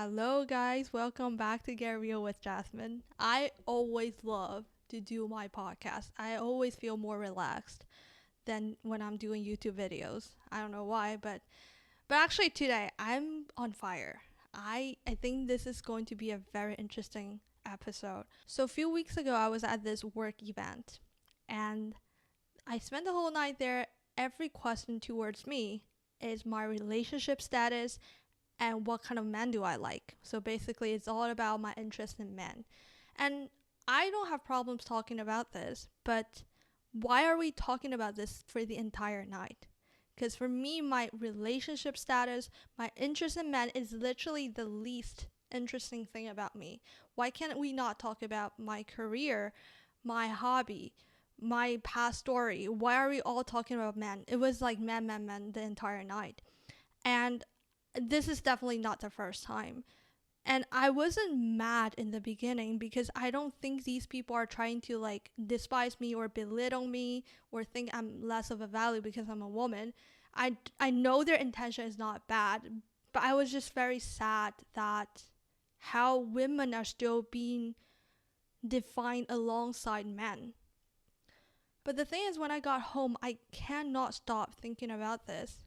Hello, guys. Welcome back to Get Real with Jasmin. I always love to do my podcast. I always feel more relaxed than when I'm doing YouTube videos. I don't know why, but actually today I'm on fire. I think this is going to be a very interesting episode. So a few weeks ago I was at this work event and I spent the whole night there. Every question towards me is my relationship status and what kind of men do I like. So basically, it's all about my interest in men. And I don't have problems talking about this, but why are we talking about this for the entire night? Because for me, my relationship status, my interest in men is literally the least interesting thing about me. Why can't we not talk about my career, my hobby, my past story? Why are we all talking about men? It was like men, men, men the entire night. And this is definitely not the first time. And I wasn't mad in the beginning because I don't think these people are trying to like despise me or belittle me or think I'm less of a value because I'm a woman. I know their intention is not bad, but I was just very sad that how women are still being defined alongside men. But the thing is, when I got home, I cannot stop thinking about this.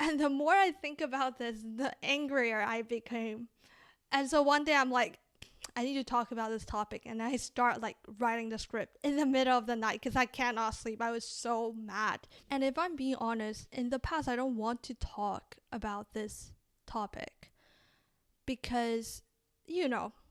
And the more I think about this, the angrier I became. And so one day I'm like, I need to talk about this topic. And I start like writing the script in the middle of the night because I cannot sleep. I was so mad. And if I'm being honest, in the past, I don't want to talk about this topic because,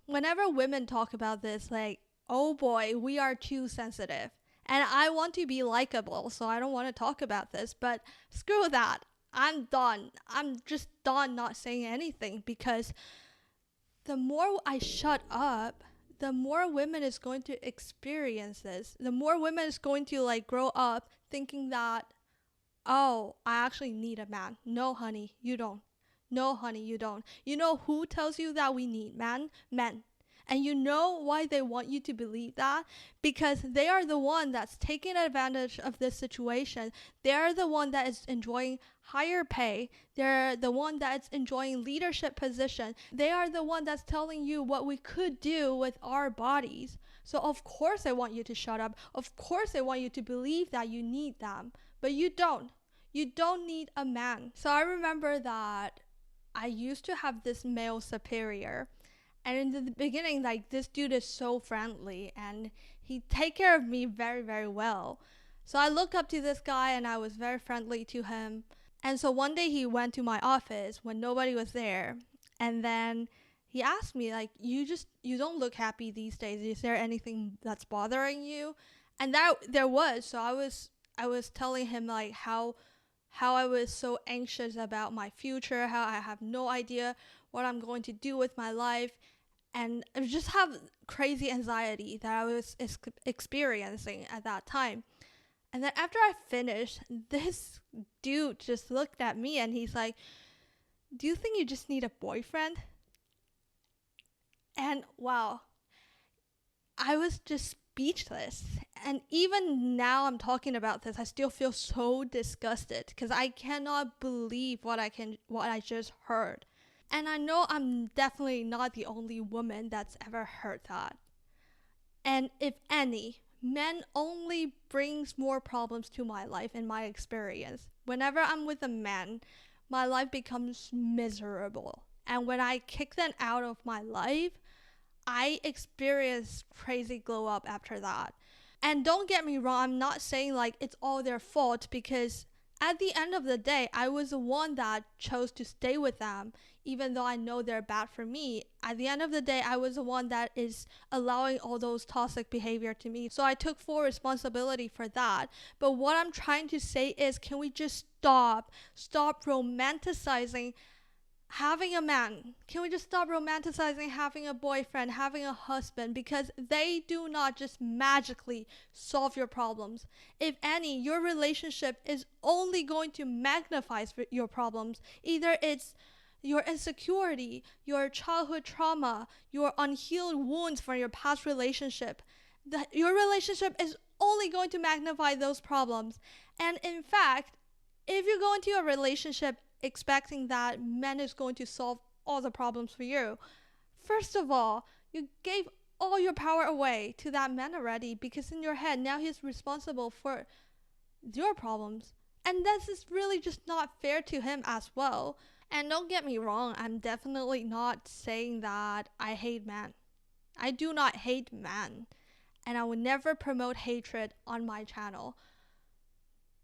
whenever women talk about this, like, oh boy, we are too sensitive. And I want to be likable, so I don't want to talk about this. But screw that. I'm done. I'm just done not saying anything because the more I shut up, the more women is going to experience this. The more women is going to like grow up thinking that, oh, I actually need a man. No, honey, you don't. No, honey, you don't. You know who tells you that we need men? Men. And you know why they want you to believe that? Because they are the one that's taking advantage of this situation. They're the one that is enjoying higher pay. They're the one that's enjoying leadership position. They are the one that's telling you what we could do with our bodies. So of course they want you to shut up. Of course they want you to believe that you need them. But you don't. You don't need a man. So I remember that I used to have this male superior. And in the beginning, like, this dude is so friendly and he take care of me very, very well. So I look up to this guy and I was very friendly to him. And so one day he went to my office when nobody was there. And then he asked me, like, you don't look happy these days. Is there anything that's bothering you? And that there was. So I was telling him like how I was so anxious about my future, how I have no idea what I'm going to do with my life. And I just have crazy anxiety that I was experiencing at that time. And then after I finished, this dude just looked at me and he's like, do you think you just need a boyfriend? And wow, I was just speechless. And even now I'm talking about this, I still feel so disgusted because I cannot believe what I just heard. And I know I'm definitely not the only woman that's ever heard that. And if any, men only brings more problems to my life in my experience. Whenever I'm with a man, my life becomes miserable. And when I kick them out of my life, I experience crazy glow up after that. And don't get me wrong, I'm not saying like it's all their fault because at the end of the day, I was the one that chose to stay with them, even though I know they're bad for me. At the end of the day, I was the one that is allowing all those toxic behavior to me. So I took full responsibility for that. But what I'm trying to say is, can we just stop romanticizing having a man? Can we just stop romanticizing having a boyfriend, having a husband? Because they do not just magically solve your problems. If any, your relationship is only going to magnify your problems. Either it's your insecurity, your childhood trauma, your unhealed wounds from your past relationship. Your relationship is only going to magnify those problems. And in fact, if you go into a relationship expecting that men is going to solve all the problems for you. First of all, you gave all your power away to that man already, because in your head now he's responsible for your problems. And this is really just not fair to him as well. And don't get me wrong, I'm definitely not saying that I hate men. I do not hate men. And I would never promote hatred on my channel.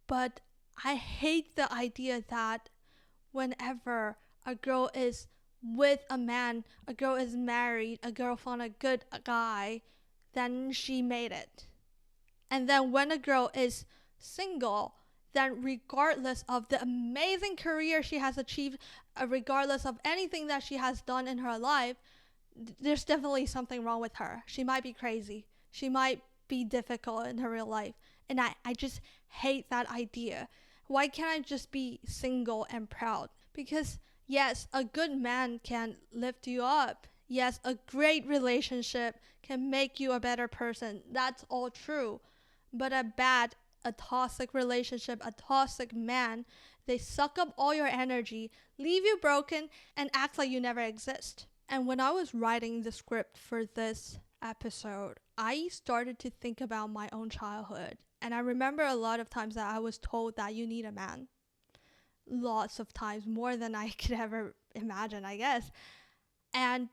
But I hate the idea that whenever a girl is with a man, a girl is married, a girl found a good guy, then she made it. And then when a girl is single, then regardless of the amazing career she has achieved, regardless of anything that she has done in her life, there's definitely something wrong with her. She might be crazy. She might be difficult in her real life. And I just hate that idea. Why can't I just be single and proud? Because yes, a good man can lift you up. Yes, a great relationship can make you a better person. That's all true. But a toxic relationship, a toxic man, they suck up all your energy, leave you broken, and act like you never exist. And when I was writing the script for this episode, I started to think about my own childhood. And I remember a lot of times that I was told that you need a man. Lots of times, more than I could ever imagine, I guess. And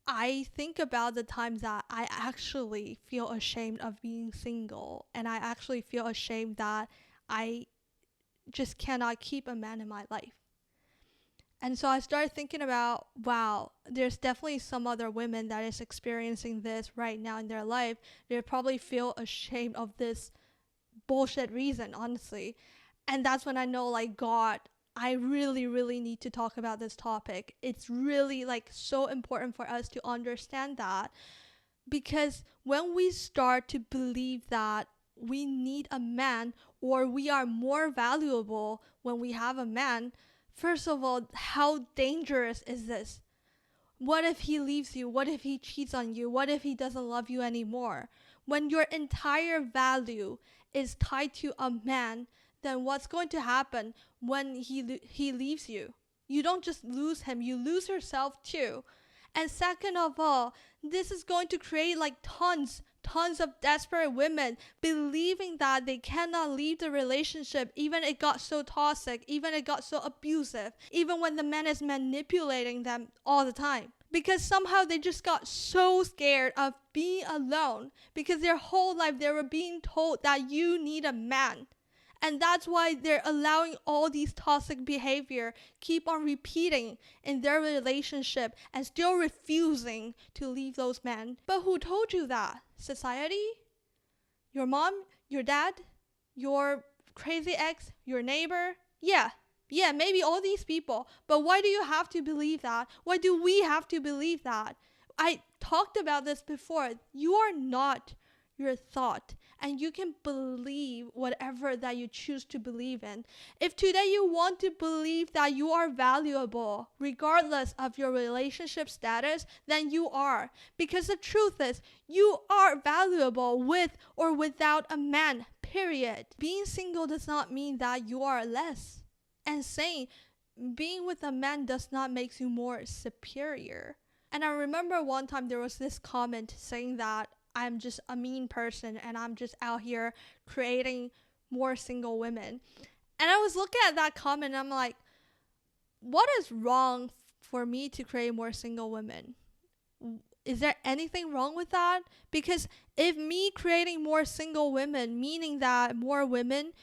I think about the times that I actually feel ashamed of being single. And I actually feel ashamed that I just cannot keep a man in my life. And so I started thinking about, wow, there's definitely some other women that is experiencing this right now in their life. They probably feel ashamed of this bullshit reason, honestly. And that's when I know, like, God, I really, really need to talk about this topic. It's really, like, so important for us to understand that. Because when we start to believe that we need a man, or we are more valuable when we have a man, first of all, how dangerous is this? What if he leaves you? What if he cheats on you? What if he doesn't love you anymore? When your entire value is tied to a man, then what's going to happen when he leaves you? You don't just lose him, you lose yourself too. And second of all, this is going to create like tons of desperate women believing that they cannot leave the relationship, even it got so toxic, even it got so abusive, even when the man is manipulating them all the time. Because somehow they just got so scared of being alone, because their whole life they were being told that you need a man. And that's why they're allowing all these toxic behavior keep on repeating in their relationship and still refusing to leave those men. But who told you that? Society? Your mom? Your dad? Your crazy ex? Your neighbor? Yeah, maybe all these people. But why do you have to believe that? Why do we have to believe that? I talked about this before. You are not your thought, and you can believe whatever that you choose to believe in. If today you want to believe that you are valuable regardless of your relationship status, then you are, because the truth is you are valuable with or without a man, period. Being single does not mean that you are less, and saying being with a man does not make you more superior. And I remember one time there was this comment saying that I'm just a mean person and I'm just out here creating more single women. And I was looking at that comment and I'm like, what is wrong for me to create more single women? Is there anything wrong with that? Because if me creating more single women, meaning that more women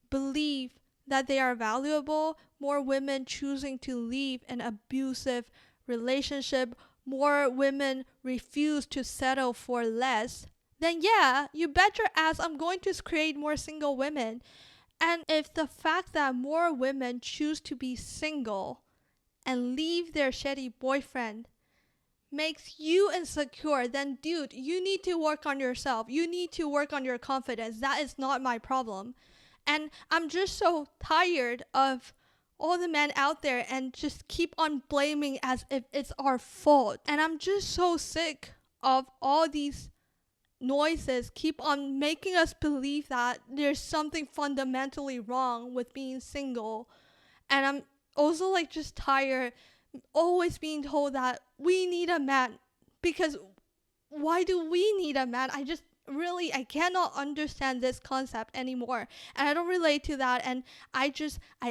believe that they are valuable, more women choosing to leave an abusive relationship, more women refuse to settle for less, then yeah, you bet your ass I'm going to create more single women. And if the fact that more women choose to be single and leave their shitty boyfriend makes you insecure, then dude, you need to work on yourself. You need to work on your confidence. That is not my problem. And I'm just so tired of all the men out there and just keep on blaming as if it's our fault. And I'm just so sick of all these noises keep on making us believe that there's something fundamentally wrong with being single. And I'm also like just tired always being told that we need a man. Because why do we need a man? I cannot understand this concept anymore, and I don't relate to that, and I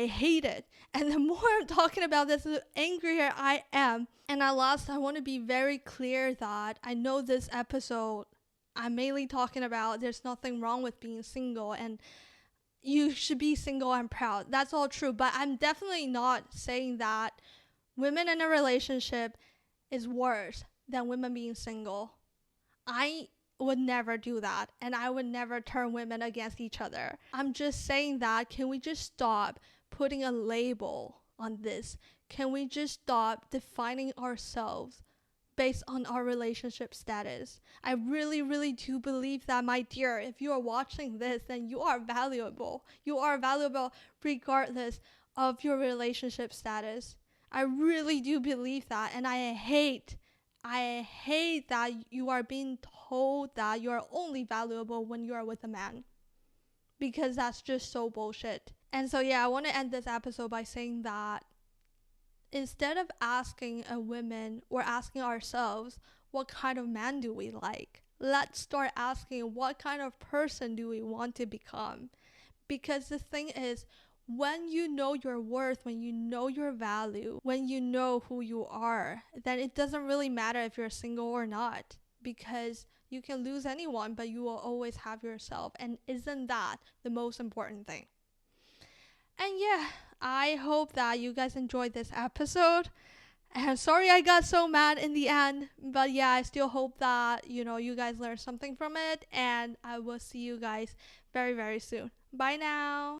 hate it. And the more I'm talking about this, the angrier I am. And at last, I want to be very clear that I know this episode, I'm mainly talking about there's nothing wrong with being single, and you should be single and proud. That's all true, but I'm definitely not saying that women in a relationship is worse than women being single. I would never do that, and I would never turn women against each other. I'm just saying that, can we just stop putting a label on this? Can we just stop defining ourselves based on our relationship status? I really, really do believe that, my dear, if you are watching this, then you are valuable. You are valuable regardless of your relationship status. I really do believe that, and I hate that you are being told that you are only valuable when you are with a man, because that's just so bullshit. And so, yeah, I want to end this episode by saying that instead of asking a woman or asking ourselves, what kind of man do we like? Let's start asking, what kind of person do we want to become? Because the thing is, when you know your worth, when you know your value, when you know who you are, then it doesn't really matter if you're single or not, because you can lose anyone, but you will always have yourself. And isn't that the most important thing? And yeah, I hope that you guys enjoyed this episode. And sorry I got so mad in the end, but yeah, I still hope that, you guys learned something from it, and I will see you guys very, very soon. Bye now.